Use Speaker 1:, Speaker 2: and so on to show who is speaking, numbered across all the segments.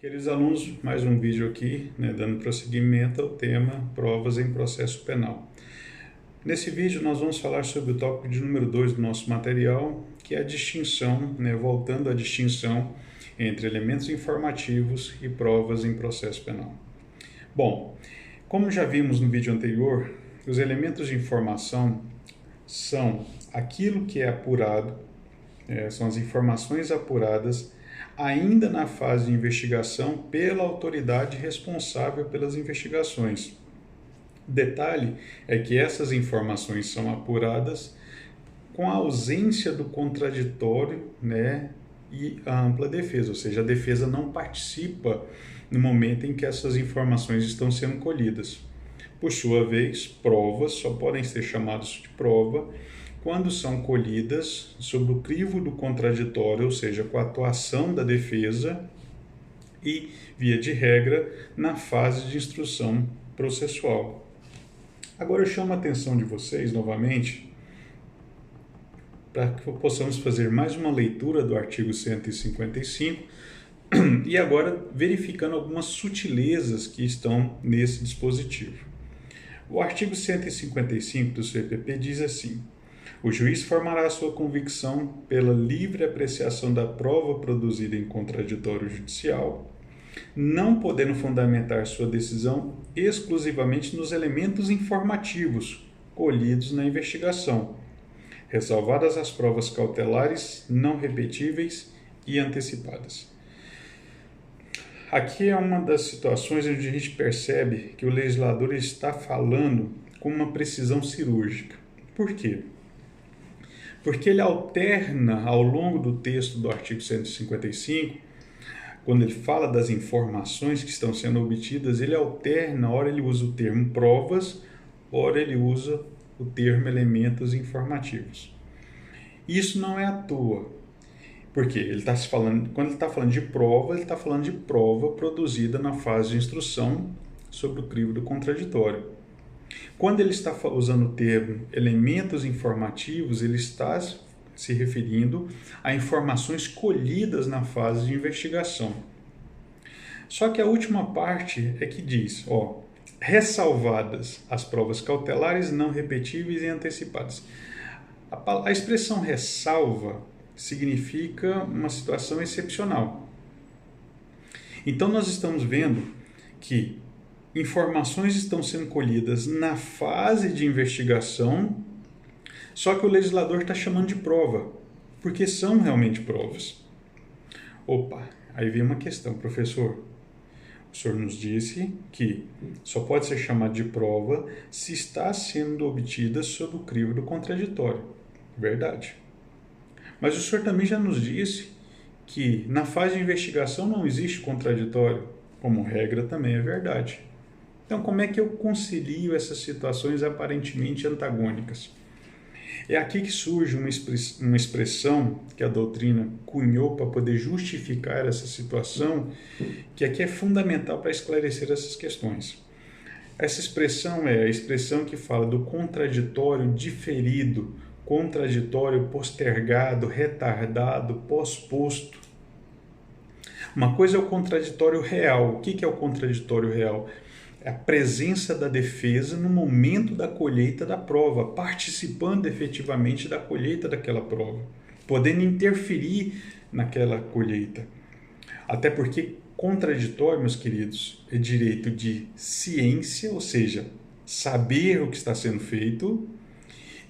Speaker 1: Queridos alunos, mais um vídeo aqui, dando prosseguimento ao tema provas em processo penal. Nesse vídeo nós vamos falar sobre o tópico de número 2 do nosso material, que é a distinção, voltando à distinção entre elementos informativos e provas em processo penal. Bom, como já vimos no vídeo anterior, os elementos de informação são aquilo que é apurado, são as informações apuradas ainda na fase de investigação pela autoridade responsável pelas investigações. Detalhe é que essas informações são apuradas com a ausência do contraditório, e a ampla defesa, ou seja, a defesa não participa no momento em que essas informações estão sendo colhidas. Por sua vez, provas só podem ser chamadas de prova quando são colhidas sob o crivo do contraditório, ou seja, com a atuação da defesa e, via de regra, na fase de instrução processual. Agora eu chamo a atenção de vocês, novamente, para que possamos fazer mais uma leitura do artigo 155 e agora verificando algumas sutilezas que estão nesse dispositivo. O artigo 155 do CPP diz assim: o juiz formará sua convicção pela livre apreciação da prova produzida em contraditório judicial, não podendo fundamentar sua decisão exclusivamente nos elementos informativos colhidos na investigação, ressalvadas as provas cautelares, não repetíveis e antecipadas. Aqui é uma das situações onde a gente percebe que o legislador está falando com uma precisão cirúrgica. Por quê? Porque ele alterna ao longo do texto do artigo 155, quando ele fala das informações que estão sendo obtidas, ele alterna, ora ele usa o termo provas, ora ele usa o termo elementos informativos. Isso não é à toa, porque quando ele está falando de prova, ele está falando de prova produzida na fase de instrução sobre o crivo do contraditório. Quando ele está usando o termo elementos informativos, ele está se referindo a informações colhidas na fase de investigação. Só que a última parte é que diz, ressalvadas as provas cautelares, não repetíveis e antecipadas. A expressão ressalva significa uma situação excepcional. Então nós estamos vendo que informações estão sendo colhidas na fase de investigação, só que o legislador está chamando de prova, porque são realmente provas. Aí vem uma questão, professor. O senhor nos disse que só pode ser chamado de prova se está sendo obtida sob o crivo do contraditório. Verdade. Mas o senhor também já nos disse que na fase de investigação não existe contraditório. Como regra, também é verdade. Então, como é que eu concilio essas situações aparentemente antagônicas? É aqui que surge uma expressão que a doutrina cunhou para poder justificar essa situação, que aqui é fundamental para esclarecer essas questões. Essa expressão é a expressão que fala do contraditório diferido, contraditório postergado, retardado, posposto. Uma coisa é o contraditório real. O que é o contraditório real? É a presença da defesa no momento da colheita da prova, participando efetivamente da colheita daquela prova, podendo interferir naquela colheita. Até porque contraditório, meus queridos, é direito de ciência, ou seja, saber o que está sendo feito,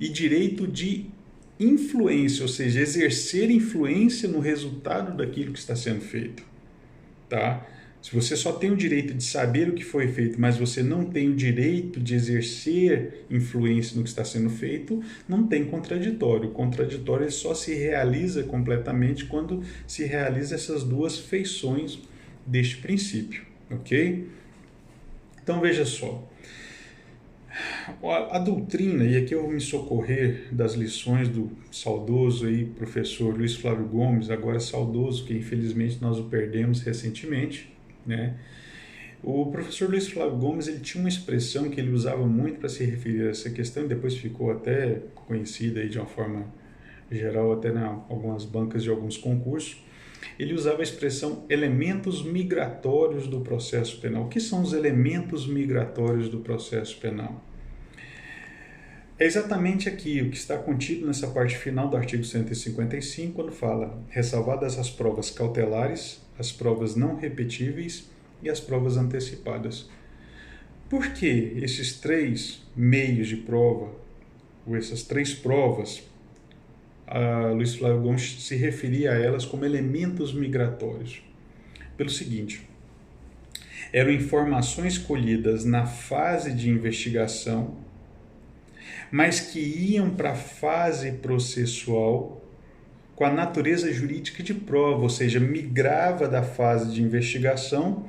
Speaker 1: e direito de influência, ou seja, exercer influência no resultado daquilo que está sendo feito. Tá? Se você só tem o direito de saber o que foi feito, mas você não tem o direito de exercer influência no que está sendo feito, não tem contraditório. O contraditório só se realiza completamente quando se realiza essas duas feições deste princípio, ok? Então veja só, a doutrina, e aqui eu vou me socorrer das lições do saudoso professor Luiz Flávio Gomes, agora saudoso, que infelizmente nós o perdemos recentemente, O professor Luiz Flávio Gomes, ele tinha uma expressão que ele usava muito para se referir a essa questão, e depois ficou até conhecida de uma forma geral, até em algumas bancas de alguns concursos, ele usava a expressão elementos migratórios do processo penal. O que são os elementos migratórios do processo penal? É exatamente aqui o que está contido nessa parte final do artigo 155, quando fala: ressalvadas as provas cautelares, as provas não repetíveis e as provas antecipadas. Por que esses três meios de prova, ou essas três provas, Luiz Flávio Gomes se referia a elas como elementos migratórios? Pelo seguinte: eram informações colhidas na fase de investigação, mas que iam para a fase processual com a natureza jurídica de prova, ou seja, migrava da fase de investigação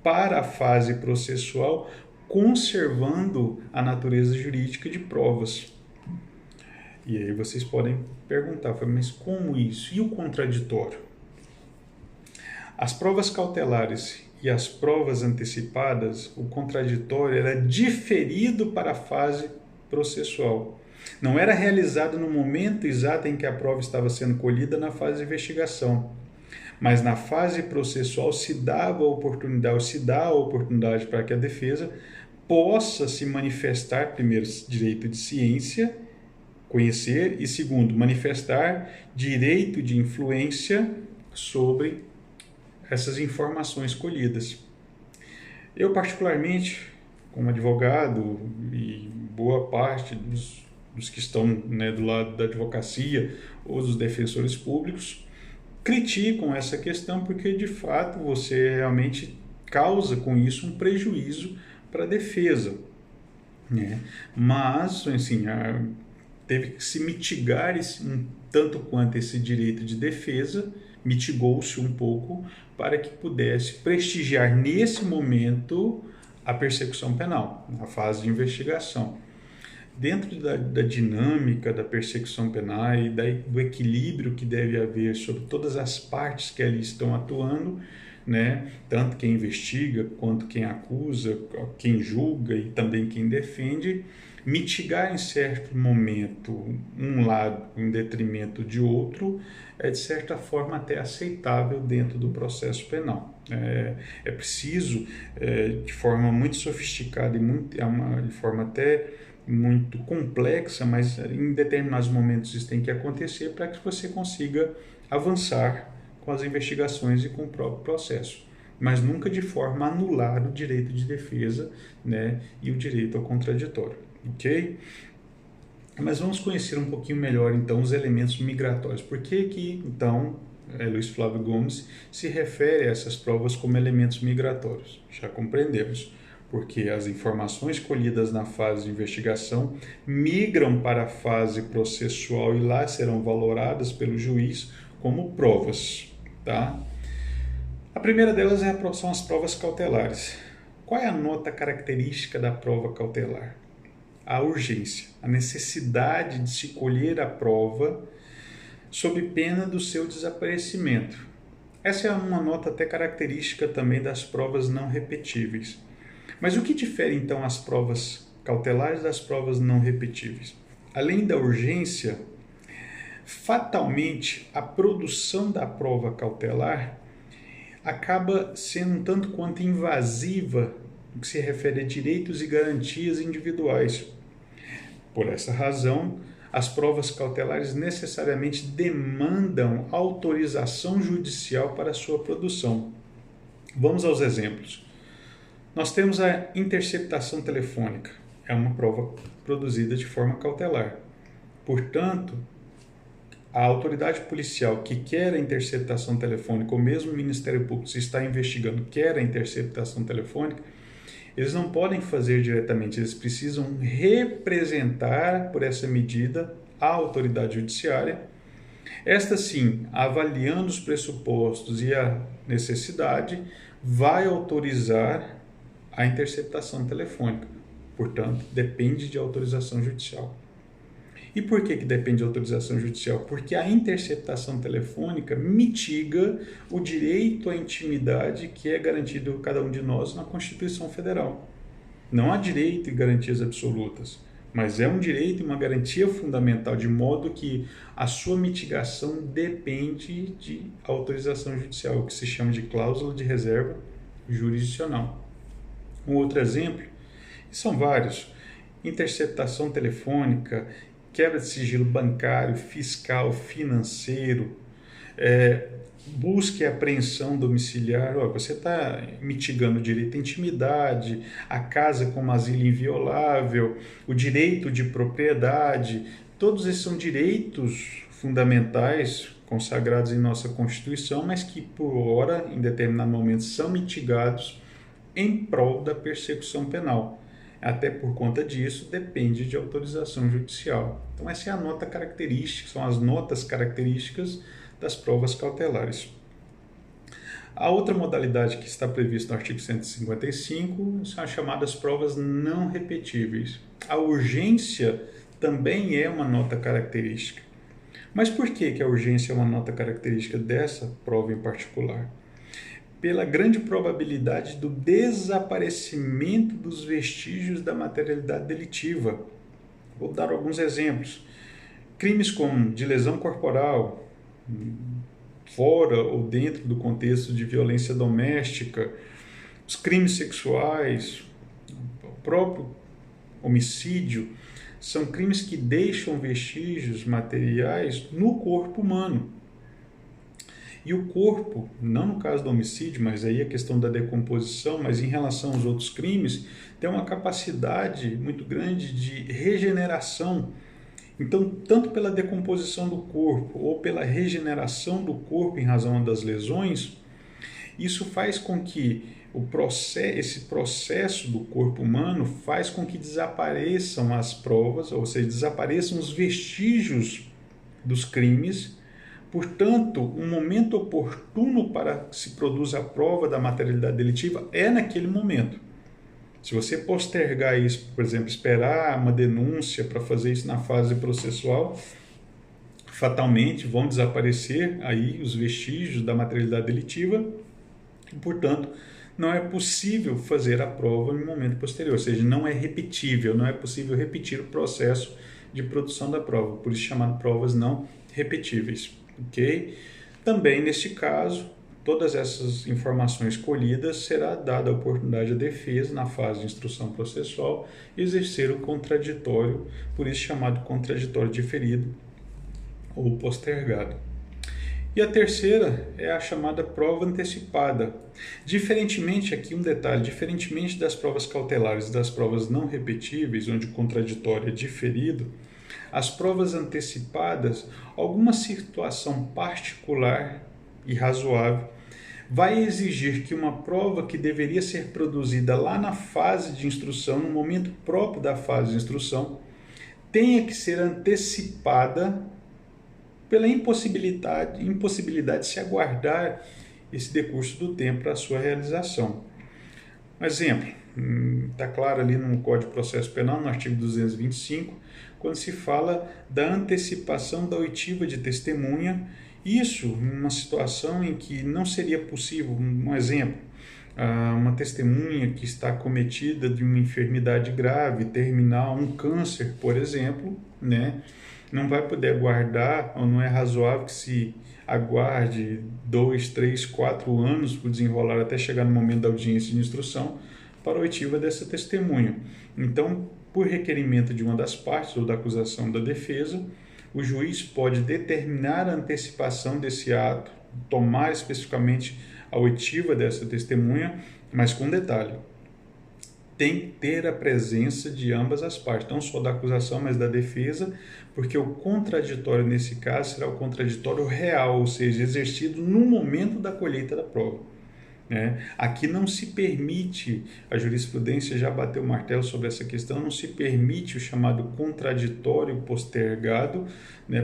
Speaker 1: para a fase processual, conservando a natureza jurídica de provas. E aí vocês podem perguntar, mas como isso? E o contraditório? As provas cautelares e as provas antecipadas, o contraditório era diferido para a fase processual. Não era realizado no momento exato em que a prova estava sendo colhida na fase de investigação, mas na fase processual se dá a oportunidade para que a defesa possa se manifestar, primeiro, direito de ciência, conhecer, e segundo, manifestar direito de influência sobre essas informações colhidas. Eu, particularmente, como advogado, e boa parte dos que estão, do lado da advocacia ou dos defensores públicos, criticam essa questão porque, de fato, você realmente causa com isso um prejuízo para a defesa. Mas, assim, teve que se mitigar tanto quanto esse direito de defesa, mitigou-se um pouco para que pudesse prestigiar nesse momento a persecução penal, na fase de investigação. Dentro da dinâmica da persecução penal e do equilíbrio que deve haver sobre todas as partes que ali estão atuando, tanto quem investiga, quanto quem acusa, quem julga e também quem defende, mitigar em certo momento um lado em detrimento de outro é de certa forma até aceitável dentro do processo penal. É preciso, de forma muito sofisticada e de forma até muito complexa, mas em determinados momentos isso tem que acontecer para que você consiga avançar com as investigações e com o próprio processo, mas nunca de forma a anular o direito de defesa, e o direito ao contraditório, ok? Mas vamos conhecer um pouquinho melhor, então, os elementos migratórios. Por que então, Luiz Flávio Gomes se refere a essas provas como elementos migratórios? Já compreendemos. Porque as informações colhidas na fase de investigação migram para a fase processual e lá serão valoradas pelo juiz como provas. Tá? A primeira delas são as provas cautelares. Qual é a nota característica da prova cautelar? A urgência, a necessidade de se colher a prova sob pena do seu desaparecimento. Essa é uma nota até característica também das provas não repetíveis. Mas o que difere então as provas cautelares das provas não repetíveis? Além da urgência, fatalmente a produção da prova cautelar acaba sendo um tanto quanto invasiva no que se refere a direitos e garantias individuais. Por essa razão, as provas cautelares necessariamente demandam autorização judicial para sua produção. Vamos aos exemplos. Nós temos a interceptação telefônica, é uma prova produzida de forma cautelar. Portanto, a autoridade policial que quer a interceptação telefônica, ou mesmo o Ministério Público, se está investigando, quer a interceptação telefônica, eles não podem fazer diretamente, eles precisam representar por essa medida a autoridade judiciária, esta sim, avaliando os pressupostos e a necessidade, vai autorizar a interceptação telefônica. Portanto, depende de autorização judicial. E por que depende de autorização judicial? Porque a interceptação telefônica mitiga o direito à intimidade que é garantido a cada um de nós na Constituição Federal. Não há direito e garantias absolutas, mas é um direito e uma garantia fundamental, de modo que a sua mitigação depende de autorização judicial, o que se chama de cláusula de reserva jurisdicional. Um outro exemplo, e são vários: interceptação telefônica, quebra de sigilo bancário, fiscal, financeiro, busca e apreensão domiciliar. Você está mitigando o direito à intimidade, a casa como asilo inviolável, o direito de propriedade. Todos esses são direitos fundamentais consagrados em nossa Constituição, mas que por hora, em determinado momento, são mitigados em prol da persecução penal. Até por conta disso, depende de autorização judicial. Então essa é a nota característica, são as notas características das provas cautelares. A outra modalidade que está prevista no artigo 155 são as chamadas provas não repetíveis. A urgência também é uma nota característica. Mas por que a urgência é uma nota característica dessa prova em particular? Pela grande probabilidade do desaparecimento dos vestígios da materialidade delitiva. Vou dar alguns exemplos. Crimes como de lesão corporal, fora ou dentro do contexto de violência doméstica, os crimes sexuais, o próprio homicídio, são crimes que deixam vestígios materiais no corpo humano. E o corpo, não no caso do homicídio, mas aí a questão da decomposição, mas em relação aos outros crimes, tem uma capacidade muito grande de regeneração. Então, tanto pela decomposição do corpo ou pela regeneração do corpo em razão das lesões, isso faz com que esse processo do corpo humano faz com que desapareçam as provas, ou seja, desapareçam os vestígios dos crimes. Portanto, um momento oportuno para que se produza a prova da materialidade delitiva é naquele momento. Se você postergar isso, por exemplo, esperar uma denúncia para fazer isso na fase processual, fatalmente vão desaparecer aí os vestígios da materialidade delitiva e, portanto, não é possível fazer a prova no momento posterior, ou seja, não é repetível, não é possível repetir o processo de produção da prova, por isso chamado provas não repetíveis. Ok? Também, neste caso, todas essas informações colhidas será dada a oportunidade à defesa, na fase de instrução processual, exercer o contraditório, por isso chamado contraditório diferido ou postergado. E a terceira é a chamada prova antecipada. Diferentemente, aqui um detalhe, diferentemente das provas cautelares e das provas não repetíveis, onde o contraditório é diferido, as provas antecipadas, alguma situação particular e razoável vai exigir que uma prova que deveria ser produzida lá na fase de instrução, no momento próprio da fase de instrução, tenha que ser antecipada pela impossibilidade de se aguardar esse decurso do tempo para a sua realização. Um exemplo, está claro ali no Código de Processo Penal, no artigo 225, quando se fala da antecipação da oitiva de testemunha, isso em uma situação em que não seria possível, um exemplo, uma testemunha que está acometida de uma enfermidade grave, terminal, um câncer, por exemplo, né, não vai poder aguardar, ou não é razoável que se aguarde 2, 3, 4 anos para desenrolar até chegar no momento da audiência de instrução para a oitiva dessa testemunha. Então, por requerimento de uma das partes ou da acusação da defesa, o juiz pode determinar a antecipação desse ato, tomar especificamente a oitiva dessa testemunha, mas com detalhe: tem que ter a presença de ambas as partes, não só da acusação, mas da defesa, porque o contraditório nesse caso será o contraditório real, ou seja, exercido no momento da colheita da prova. Aqui não se permite, a jurisprudência já bateu o martelo sobre essa questão, não se permite o chamado contraditório postergado,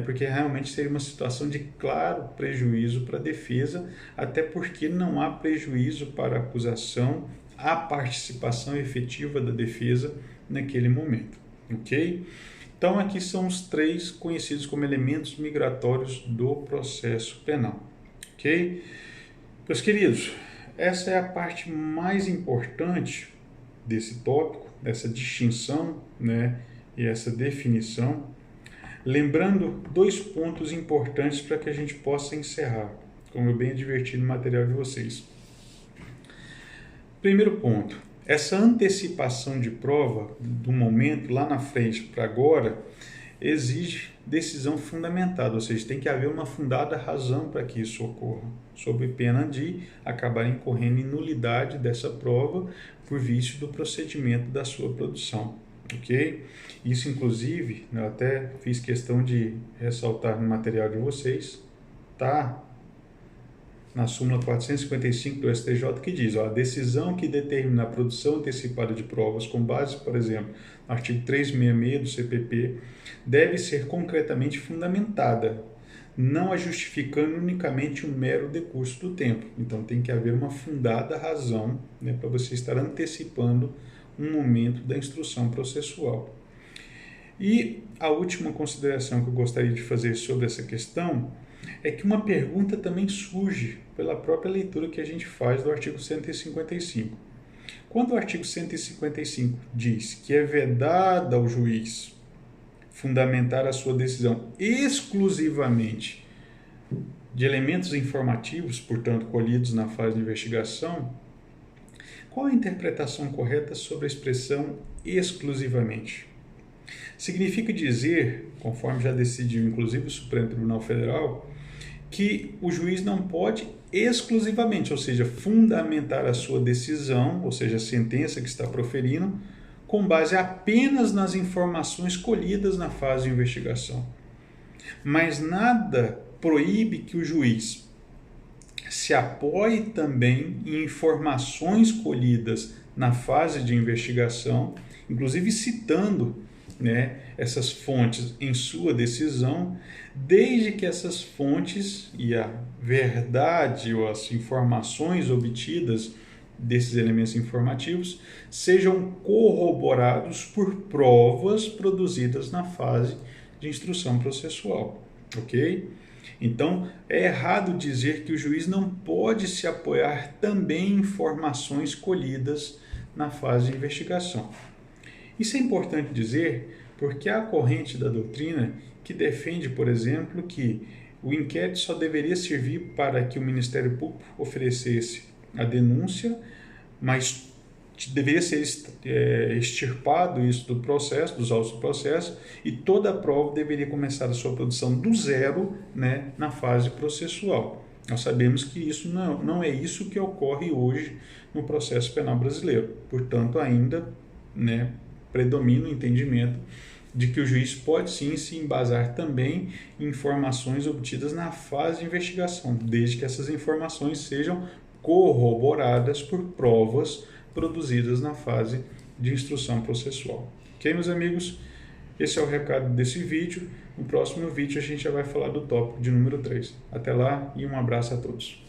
Speaker 1: porque realmente seria uma situação de claro prejuízo para a defesa, até porque não há prejuízo para a acusação, há participação efetiva da defesa naquele momento. Ok? Então aqui são os três conhecidos como elementos migratórios do processo penal. Ok? Meus queridos, essa é a parte mais importante desse tópico, dessa distinção, e essa definição, lembrando dois pontos importantes para que a gente possa encerrar, como eu bem adverti no material de vocês. Primeiro ponto, essa antecipação de prova do momento lá na frente para agora exige decisão fundamentada, ou seja, tem que haver uma fundada razão para que isso ocorra, sob pena de acabar incorrendo em nulidade dessa prova por vício do procedimento da sua produção, ok? Isso, inclusive, eu até fiz questão de ressaltar no material de vocês, tá? Na súmula 455 do STJ, que diz, a decisão que determina a produção antecipada de provas com base, por exemplo, no artigo 366 do CPP, deve ser concretamente fundamentada, não a justificando unicamente um mero decurso do tempo. Então, tem que haver uma fundada razão, né, para você estar antecipando um momento da instrução processual. E a última consideração que eu gostaria de fazer sobre essa questão é que uma pergunta também surge pela própria leitura que a gente faz do artigo 155. Quando o artigo 155 diz que é vedado ao juiz fundamentar a sua decisão exclusivamente de elementos informativos, portanto, colhidos na fase de investigação, qual a interpretação correta sobre a expressão exclusivamente? Significa dizer, conforme já decidiu inclusive o Supremo Tribunal Federal, que o juiz não pode exclusivamente, ou seja, fundamentar a sua decisão, ou seja, a sentença que está proferindo, com base apenas nas informações colhidas na fase de investigação. Mas nada proíbe que o juiz se apoie também em informações colhidas na fase de investigação, inclusive citando, né, essas fontes em sua decisão, desde que essas fontes e a verdade ou as informações obtidas desses elementos informativos sejam corroborados por provas produzidas na fase de instrução processual, ok? Então, é errado dizer que o juiz não pode se apoiar também em informações colhidas na fase de investigação. Isso é importante dizer porque há a corrente da doutrina que defende, por exemplo, que o inquérito só deveria servir para que o Ministério Público oferecesse a denúncia, mas deveria ser extirpado isso do processo, dos autos do processo, e toda a prova deveria começar a sua produção do zero, né, na fase processual. Nós sabemos que isso não é isso que ocorre hoje no processo penal brasileiro. Portanto, ainda, né, predomina o entendimento de que o juiz pode sim se embasar também em informações obtidas na fase de investigação, desde que essas informações sejam corroboradas por provas produzidas na fase de instrução processual. Ok, meus amigos? Esse é o recado desse vídeo. No próximo vídeo a gente já vai falar do tópico de número 3. Até lá e um abraço a todos.